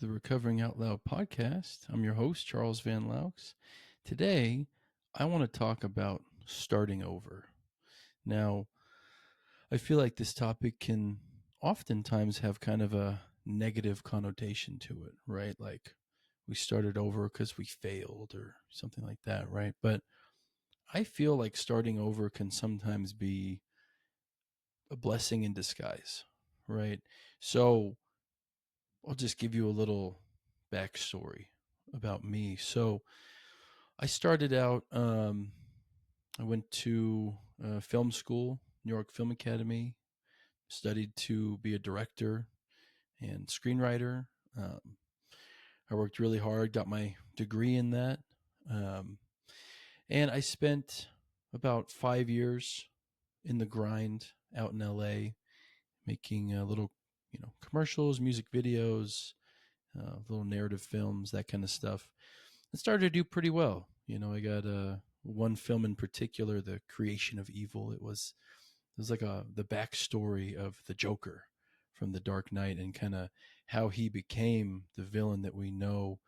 to the Recovering Out Loud podcast. I'm your host, Charles Van Loucks. Today, I want to talk about starting over. Now, I feel like this topic can oftentimes have kind of a negative connotation to it, right? Like we started over because we failed or something like that, right? But I feel like starting over can sometimes be a blessing in disguise, right? So, I'll just give you a little backstory about me. So I started out, I went to film school, New York Film Academy, studied to be a director and screenwriter. I worked really hard, got my degree in that. Um, and I spent about 5 years in the grind out in LA, making little, commercials, music videos, little narrative films, that kind of stuff. It started to do pretty well. I got one film in particular, The Creation of Evil. It was like the backstory of the Joker from The Dark Knight and kind of how he became the villain that we know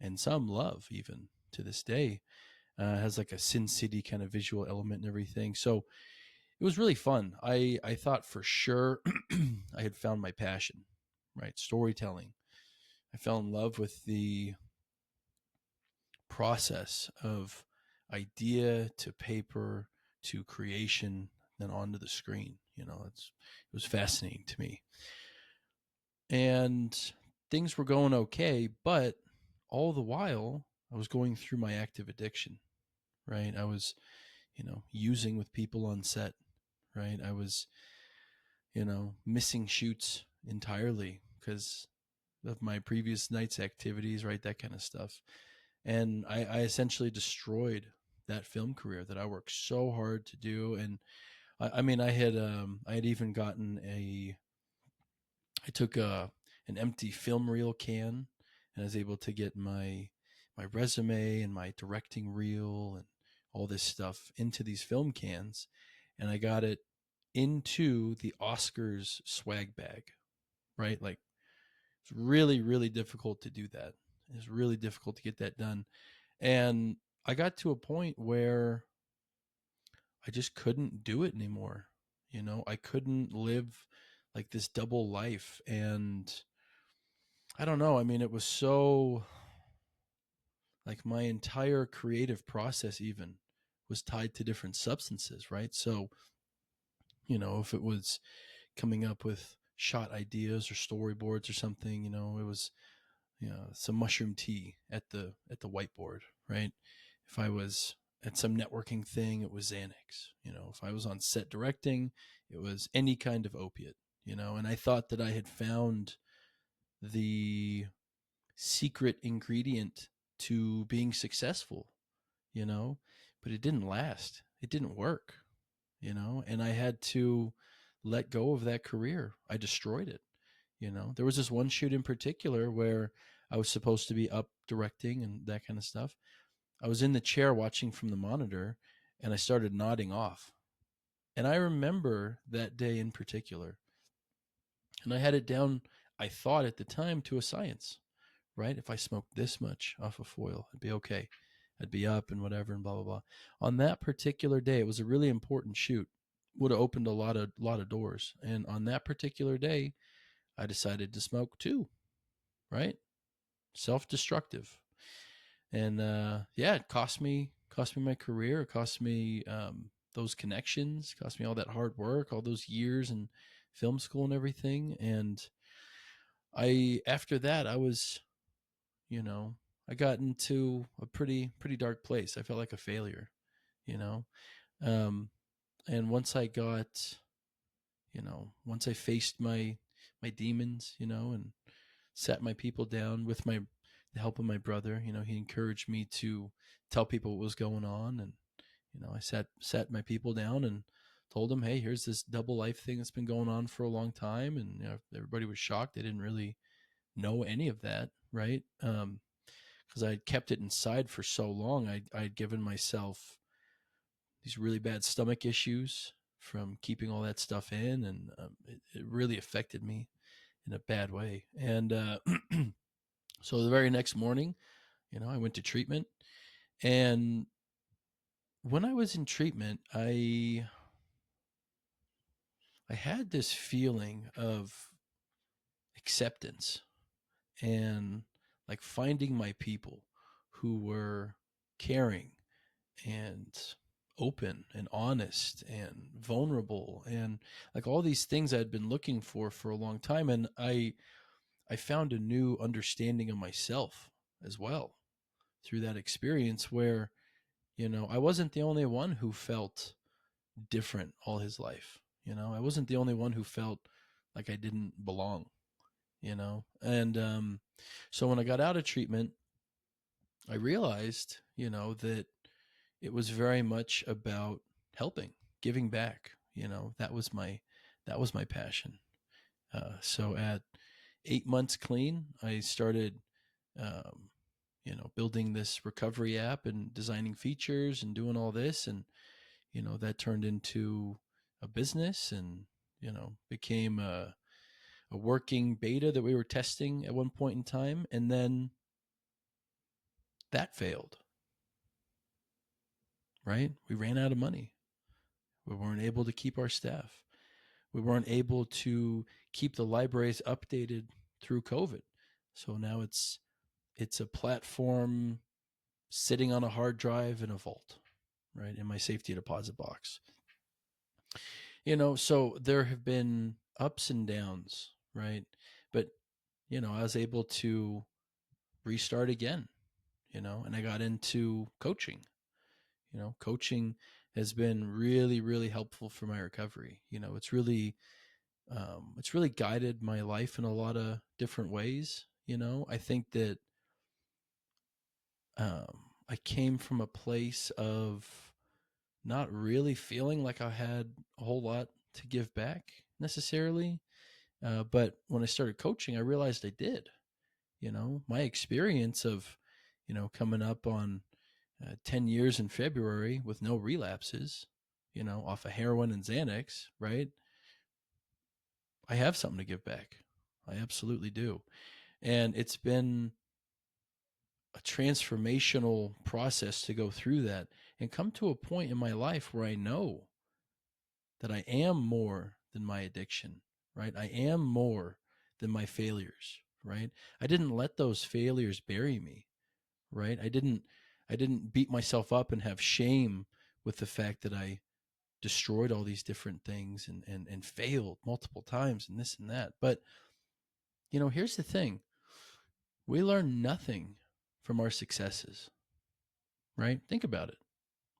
and some love even to this day. It has like a Sin City kind of visual element and everything. So it was really fun. I thought for sure I had found my passion, right? Storytelling. I fell in love with the process of idea to paper to creation, then onto the screen. It was fascinating to me. And things were going okay, but all the while I was going through my active addiction, right? I was, using with people on set, right? I was, missing shoots entirely because of my previous night's activities, right? That kind of stuff. And I essentially destroyed that film career that I worked so hard to do. And I mean, I had even gotten I took an empty film reel can, and I was able to get my resume and my directing reel and all this stuff into these film cans, and I got it into the Oscars swag bag, right? Like it's really, really difficult to do that. It's really difficult to get that done. And I got to a point where I just couldn't do it anymore. I couldn't live like this double life. And I don't know. I mean, it was so like my entire creative process, even was tied to different substances, right? So, if it was coming up with shot ideas or storyboards or something, it was some mushroom tea at the whiteboard, right? If I was at some networking thing, it was Xanax. If I was on set directing, it was any kind of opiate. And I thought that I had found the secret ingredient to being successful, you know, but it didn't last. It didn't work, and I had to let go of that career. I destroyed it. There was this one shoot in particular where I was supposed to be up directing and that kind of stuff. I was in the chair watching from the monitor and I started nodding off. And I remember that day in particular. And I had it down, I thought at the time, to a science, right? If I smoked this much off of foil, I'd be okay. I'd be up and whatever and blah, blah, blah. On that particular day, it was a really important shoot. Would have opened a lot of doors. And on that particular day, I decided to smoke too, right? Self-destructive. And yeah, it cost me my career. It cost me those connections, cost me all that hard work, all those years in film school and everything. And after that, I was, you know, I got into a pretty dark place. I felt like a failure, you know. Um, and once I faced my demons, and sat my people down with the help of my brother. He encouraged me to tell people what was going on, and I sat my people down and told them, hey, here's this double life thing that's been going on for a long time, and everybody was shocked. They didn't really know any of that, right? Because I had kept it inside for so long. I'd given myself these really bad stomach issues from keeping all that stuff in, and it really affected me in a bad way. And So the very next morning, I went to treatment. And when I was in treatment, I had this feeling of acceptance and like finding my people who were caring and open and honest and vulnerable and like all these things I'd been looking for a long time. And I found a new understanding of myself as well through that experience where, I wasn't the only one who felt different all his life. I wasn't the only one who felt like I didn't belong, and so when I got out of treatment, I realized, that it was very much about helping, giving back. That was my passion. So at 8 months clean, I started, um, building this recovery app and designing features and doing all this, and that turned into a business and became a working beta that we were testing at one point in time, and then that failed. Right, we ran out of money. We weren't able to keep our staff. We weren't able to keep the libraries updated through COVID. So now it's a platform sitting on a hard drive in a vault, right, in my safety deposit box. So there have been ups and downs, right? But I was able to restart again, and I got into coaching. Coaching has been really, really helpful for my recovery. It's really guided my life in a lot of different ways. I think that I came from a place of not really feeling like I had a whole lot to give back necessarily. But when I started coaching, I realized I did. My experience of, coming up on 10 years in February with no relapses, off of heroin and Xanax, right? I have something to give back. I absolutely do. And it's been a transformational process to go through that and come to a point in my life where I know that I am more than my addiction, right? I am more than my failures, right? I didn't let those failures bury me, right? I didn't beat myself up and have shame with the fact that I destroyed all these different things and failed multiple times and this and that. But here's the thing. We learn nothing from our successes, right? Think about it.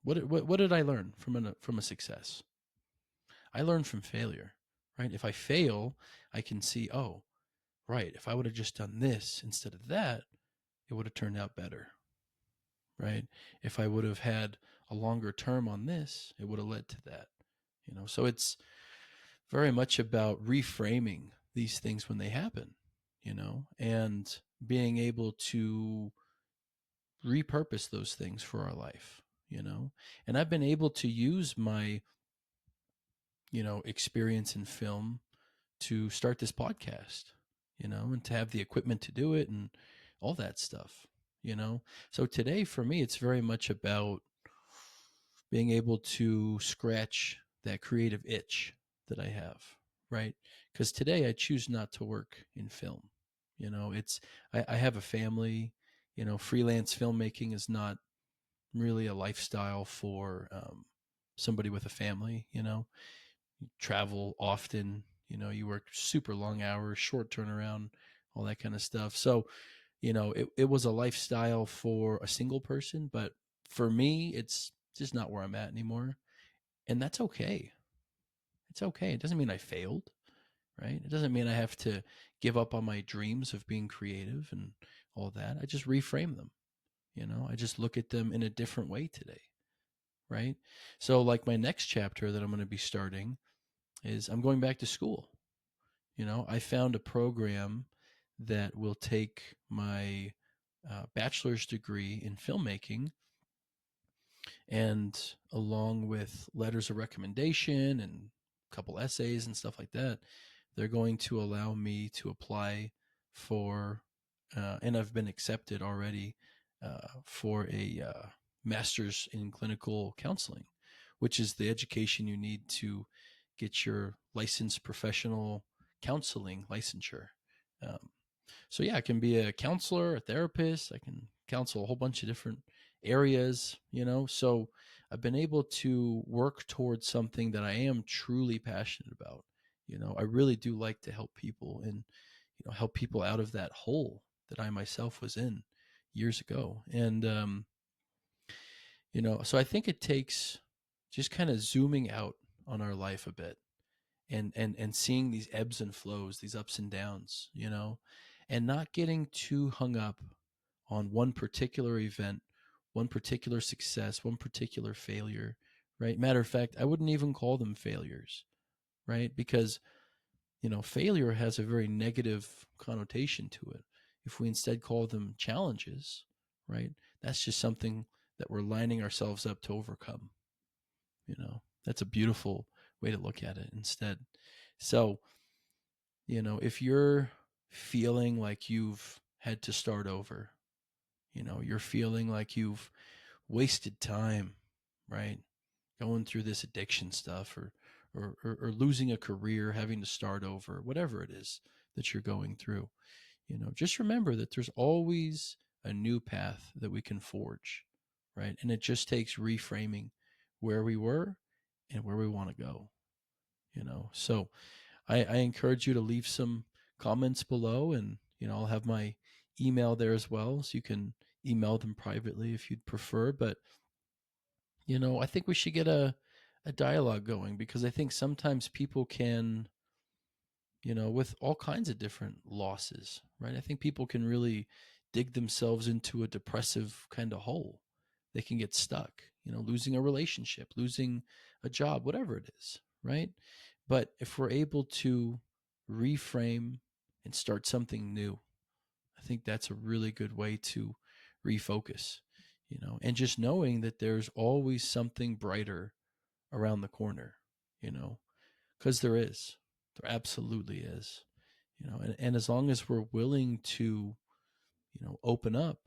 What did I learn from a success? I learned from failure, right? If I fail, I can see, oh, right, if I would have just done this instead of that, it would have turned out better, right? If I would have had a longer term on this, it would have led to that. So it's very much about reframing these things when they happen, and being able to repurpose those things for our life, And I've been able to use my, experience in film to start this podcast, and to have the equipment to do it and all that stuff, So today for me, it's very much about being able to scratch that creative itch that I have, right? Because today I choose not to work in film. I have a family, freelance filmmaking is not really a lifestyle for somebody with a family, You travel often, you work super long hours, short turnaround, all that kind of stuff. So, it was a lifestyle for a single person, but for me, it's just not where I'm at anymore. And that's okay. It's okay. It doesn't mean I failed, right? It doesn't mean I have to give up on my dreams of being creative and all that. I just reframe them. I just look at them in a different way today, right? So, like my next chapter that I'm going to be starting is I'm going back to school. I found a program that will take my bachelor's degree in filmmaking, and along with letters of recommendation and a couple essays and stuff like that, they're going to allow me to apply for and I've been accepted already for a master's in clinical counseling, which is the education you need to get your licensed professional counseling licensure. Um, so yeah, I can be a counselor, a therapist. I can counsel a whole bunch of different areas, So I've been able to work towards something that I am truly passionate about. I really do like to help people and help people out of that hole that I myself was in years ago. And so I think it takes just kind of zooming out on our life a bit and seeing these ebbs and flows, these ups and downs, and not getting too hung up on one particular event, one particular success, one particular failure, right? Matter of fact, I wouldn't even call them failures, right? Because, failure has a very negative connotation to it. If we instead call them challenges, right? That's just something that we're lining ourselves up to overcome. That's a beautiful way to look at it instead. So, if you're feeling like you've had to start over, you're feeling like you've wasted time, right? Going through this addiction stuff or losing a career, having to start over, whatever it is that you're going through, just remember that there's always a new path that we can forge, right? And it just takes reframing where we were and where we want to go, So I encourage you to leave some comments below, and I'll have my email there as well, so you can email them privately if you'd prefer. But I think we should get a dialogue going, because I think sometimes people can, with all kinds of different losses, right? I think people can really dig themselves into a depressive kind of hole. They can get stuck, losing a relationship, losing a job, whatever it is, right? But if we're able to reframe and start something new, I think that's a really good way to refocus, and just knowing that there's always something brighter around the corner, because there absolutely is, and as long as we're willing to, open up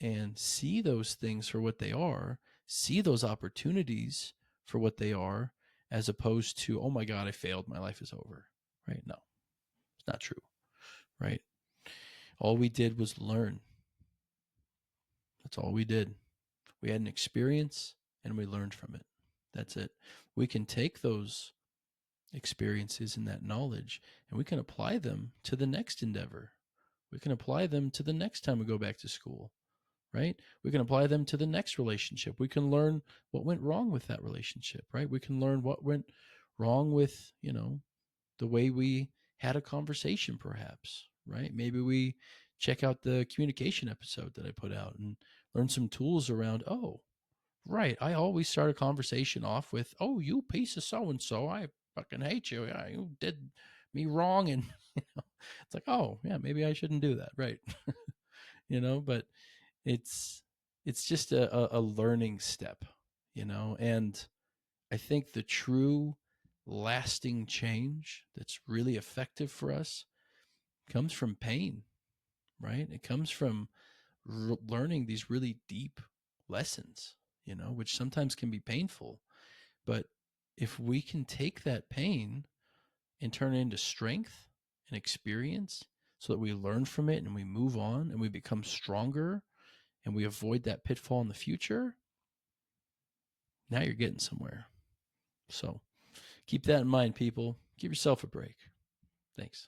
and see those things for what they are, see those opportunities for what they are, as opposed to, oh my God, I failed, my life is over, right? No, it's not true, right? All we did was learn. That's all we did. We had an experience and we learned from it. That's it. We can take those experiences and that knowledge and we can apply them to the next endeavor. We can apply them to the next time we go back to school, right? We can apply them to the next relationship. We can learn what went wrong with that relationship, right? We can learn what went wrong with, the way we had a conversation, perhaps, right? Maybe we check out the communication episode that I put out and learn some tools around, oh, right, I always start a conversation off with, oh, you piece of so and so, I fucking hate you. You did me wrong. And it's like, oh, yeah, maybe I shouldn't do that. Right. But it's just a learning step, and I think the true lasting change that's really effective for us comes from pain, right? It comes from learning these really deep lessons, which sometimes can be painful. But if we can take that pain and turn it into strength and experience so that we learn from it and we move on and we become stronger and we avoid that pitfall in the future, now you're getting somewhere. So keep that in mind, people. Give yourself a break. Thanks.